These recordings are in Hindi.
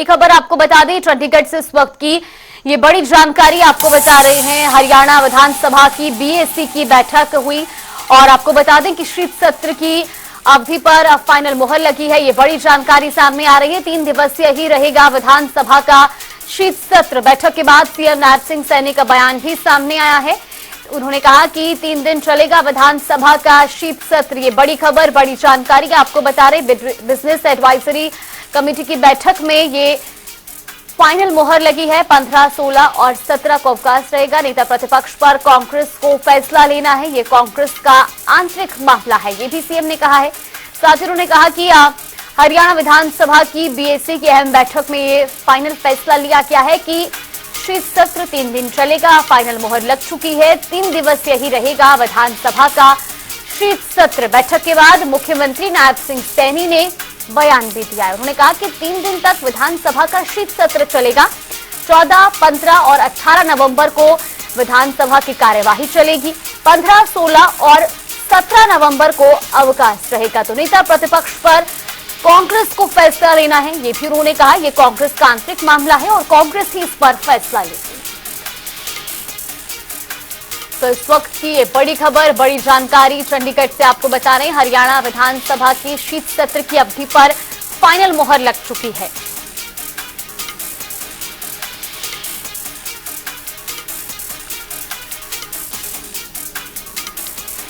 खबर आपको बता दें, चंडीगढ़ से इस वक्त की ये बड़ी जानकारी आपको बता रहे हैं। हरियाणा विधानसभा की बीएसी की बैठक हुई और आपको बता दें कि शीत सत्र की अवधि पर फाइनल मुहर लगी है। ये बड़ी जानकारी सामने आ रही है। 3 दिवसीय ही रहेगा विधानसभा का शीत सत्र। बैठक के बाद सीएम नायब सिंह सैनी का बयान भी सामने आया है। उन्होंने कहा कि 3 दिन चलेगा विधानसभा का शीत सत्र। ये बड़ी खबर, बड़ी जानकारी आपको बता रहे। बिजनेस एडवाइजरी कमेटी की बैठक में ये फाइनल मुहर लगी है। 15, 16 और 17 को अवकाश रहेगा। नेता प्रतिपक्ष पर कांग्रेस को फैसला लेना है। ये कांग्रेस का आंतरिक मामला है, ये भी सीएम ने कहा है। साथ ही उन्होंने कहा कि हरियाणा विधानसभा की बीएसी की अहम बैठक में ये फाइनल फैसला लिया गया है कि शीत सत्र 3 दिन चलेगा। फाइनल मुहर लग चुकी है। 3 दिवसीय ही रहेगा विधानसभा का शीत सत्र। बैठक के बाद मुख्यमंत्री नायब सिंह सैनी ने बयान भी दिया है। उन्होंने कहा कि 3 दिन तक विधानसभा का शीत सत्र चलेगा। 14, 15 और 18 नवंबर को विधानसभा की कार्यवाही चलेगी। 15, 16 और 17 नवंबर को अवकाश रहेगा। तो नेता प्रतिपक्ष पर कांग्रेस को फैसला लेना है, ये भी उन्होंने कहा। ये कांग्रेस का आंतरिक मामला है और कांग्रेस ही इस पर फैसला लेगी। तो इस वक्त की ये बड़ी खबर, बड़ी जानकारी चंडीगढ़ से आपको बता रहे हैं। हरियाणा विधानसभा की शीत सत्र की अवधि पर फाइनल मुहर लग चुकी है।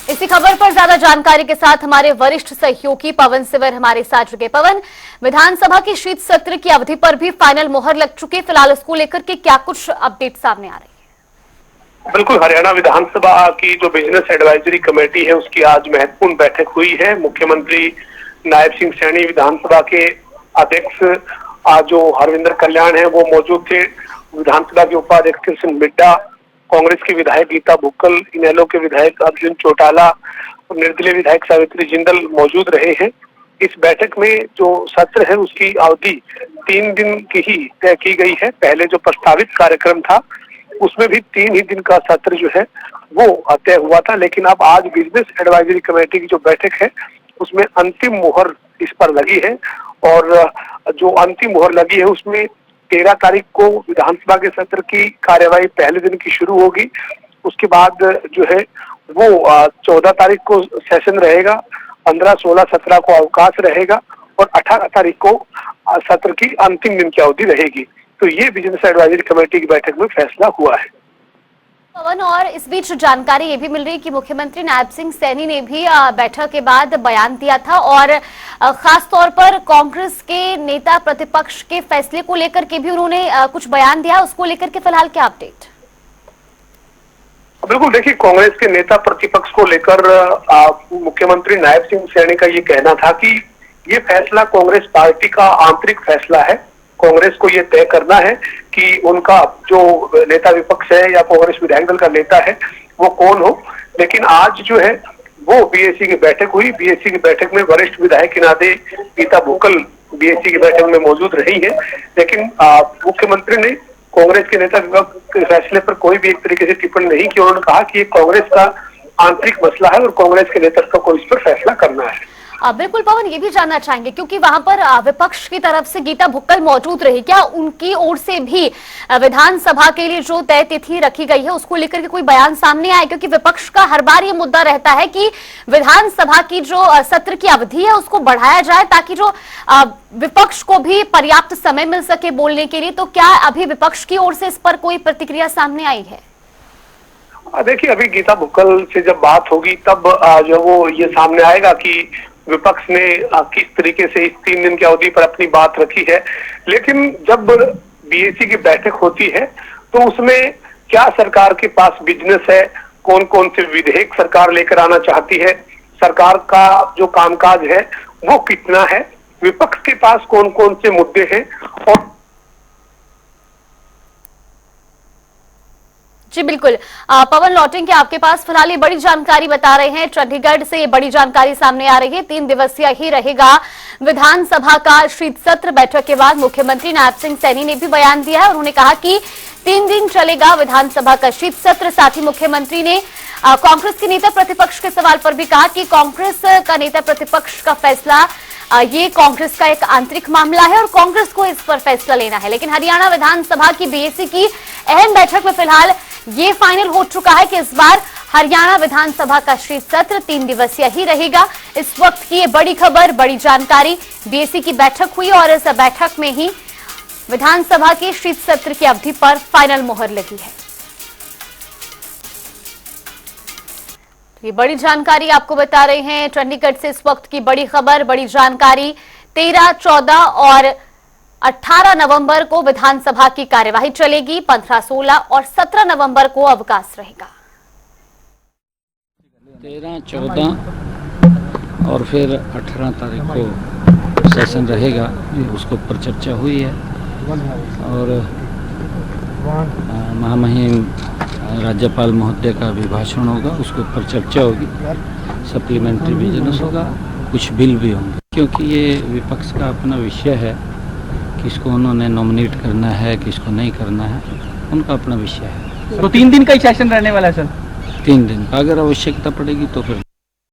इसी खबर पर ज्यादा जानकारी के साथ हमारे वरिष्ठ सहयोगी पवन सिवर हमारे साथ जुड़े। पवन, विधानसभा की शीत सत्र की अवधि पर भी फाइनल मुहर लग चुकी है। फिलहाल उसको लेकर के क्या कुछ अपडेट सामने आ रही है? बिल्कुल, हरियाणा विधानसभा की जो बिजनेस एडवाइजरी कमेटी है उसकी आज महत्वपूर्ण बैठक हुई है। मुख्यमंत्री नायब सिंह सैनी, विधानसभा के अध्यक्ष जो हरविंदर कल्याण है वो मौजूद थे। विधानसभा के उपाध्यक्ष कृष्ण मिड्डा, कांग्रेस के विधायक गीता भुक्कल, इनेलो के विधायक अर्जुन चौटाला और निर्दलीय विधायक सावित्री जिंदल मौजूद रहे हैं। इस बैठक में जो सत्र है उसकी अवधि 3 दिन की ही तय की गई है। पहले जो प्रस्तावित कार्यक्रम था उसमें भी 3 ही दिन का सत्र जो है वो तय हुआ था, लेकिन अब आज बिजनेस एडवाइजरी कमेटी की जो बैठक है उसमें अंतिम मुहर इस पर लगी है। और जो अंतिम मुहर लगी है उसमें 13 तारीख को विधानसभा के सत्र की कार्यवाही पहले दिन की शुरू होगी। उसके बाद जो है वो 14 तारीख को सेशन रहेगा, 15, 16, 17 को अवकाश रहेगा और 18 तारीख को सत्र की अंतिम दिन की अवधि रहेगी। तो ये बिजनेस एडवाइजरी कमेटी की बैठक में फैसला हुआ है। पवन, और इस बीच जानकारी ये भी मिल रही है कि मुख्यमंत्री नायब सिंह सैनी ने भी बैठक के बाद बयान दिया था और खास तौर पर कांग्रेस के नेता प्रतिपक्ष के फैसले को लेकर के भी उन्होंने कुछ बयान दिया। उसको लेकर के फिलहाल क्या अपडेट? बिल्कुल, देखिए, कांग्रेस के नेता प्रतिपक्ष को लेकर मुख्यमंत्री नायब सिंह सैनी का ये कहना था कि ये फैसला कांग्रेस पार्टी का आंतरिक फैसला है। कांग्रेस को ये तय करना है कि उनका जो नेता विपक्ष है या कांग्रेस विधायक दल का नेता है वो कौन हो। लेकिन आज जो है वो बीएसी की बैठक हुई। बीएसी की बैठक में वरिष्ठ विधायक के नाते गीता भुक्कल बीएसी की बैठक में मौजूद रही है। लेकिन मुख्यमंत्री ने कांग्रेस के नेता विपक्ष के फैसले पर कोई भी एक तरीके से टिप्पणी नहीं की। उन्होंने कहा कि ये कांग्रेस का आंतरिक मसला है और कांग्रेस के नेतृत्व को इस पर फैसला करना है। बिल्कुल पवन, ये भी जानना चाहेंगे क्योंकि वहां पर विपक्ष की तरफ से गीता भुक्कल मौजूद रही, क्या उनकी ओर से भी विधानसभा के लिए जो तय तिथि रखी गई है उसको लेकर के कोई बयान सामने आया? क्योंकि विपक्ष का हर बार ये मुद्दा रहता है कि विधानसभा की जो सत्र की अवधि है उसको बढ़ाया जाए ताकि जो विपक्ष को भी पर्याप्त समय मिल सके बोलने के लिए। तो क्या अभी विपक्ष की ओर से इस पर कोई प्रतिक्रिया सामने आई है? देखिए, अभी गीता भुक्कल से जब बात होगी तब जो वो ये सामने आएगा कि विपक्ष ने किस तरीके से इस 3 दिन की अवधि पर अपनी बात रखी है। लेकिन जब बीएसी की बैठक होती है तो उसमें क्या सरकार के पास बिजनेस है, कौन कौन से विधेयक सरकार लेकर आना चाहती है, सरकार का जो कामकाज है वो कितना है, विपक्ष के पास कौन कौन से मुद्दे हैं। और जी बिल्कुल, पवन लौटेंगे आपके पास। फिलहाल ये बड़ी जानकारी बता रहे हैं, चंडीगढ़ से ये बड़ी जानकारी सामने आ रही है। 3 दिवसीय ही रहेगा विधानसभा का शीत सत्र। बैठक के बाद मुख्यमंत्री नायब सिंह सैनी ने भी बयान दिया है। उन्होंने कहा कि 3 दिन चलेगा विधानसभा का शीत सत्र। साथ ही मुख्यमंत्री ने कांग्रेस के नेता प्रतिपक्ष के सवाल पर भी कहा कि कांग्रेस का नेता प्रतिपक्ष का फैसला ये कांग्रेस का एक आंतरिक मामला है और कांग्रेस को इस पर फैसला लेना है। लेकिन हरियाणा विधानसभा की बीएससी की अहम बैठक में फिलहाल ये फाइनल हो चुका है कि इस बार हरियाणा विधानसभा का शीत सत्र 3 दिवसीय ही रहेगा। इस वक्त की ये बड़ी खबर, बड़ी जानकारी, बीएससी की बैठक हुई और इस बैठक में ही विधानसभा के शीत सत्र की अवधि पर फाइनल मोहर लगी है। ये बड़ी जानकारी आपको बता रहे हैं चंडीगढ़ से इस वक्त की बड़ी खबर, बड़ी जानकारी। 13, 14 और 18 नवंबर को विधानसभा की कार्यवाही चलेगी। 15, 16 और 17 नवंबर को अवकाश रहेगा। 13, 14 और फिर 18 तारीख को सेशन रहेगा, उसके ऊपर चर्चा हुई है और महामहिम राज्यपाल महोदय का अभिभाषण होगा, उसके ऊपर चर्चा होगी, सप्लीमेंट्री बिजनेस होगा, कुछ बिल भी होंगे, क्योंकि ये विपक्ष का अपना विषय है। किसको उन्होंने नॉमिनेट करना है, किसको नहीं करना है, उनका अपना विषय है। तो 3 दिन का ही सेशन रहने वाला है सर? 3 दिन का, अगर आवश्यकता पड़ेगी तो फिर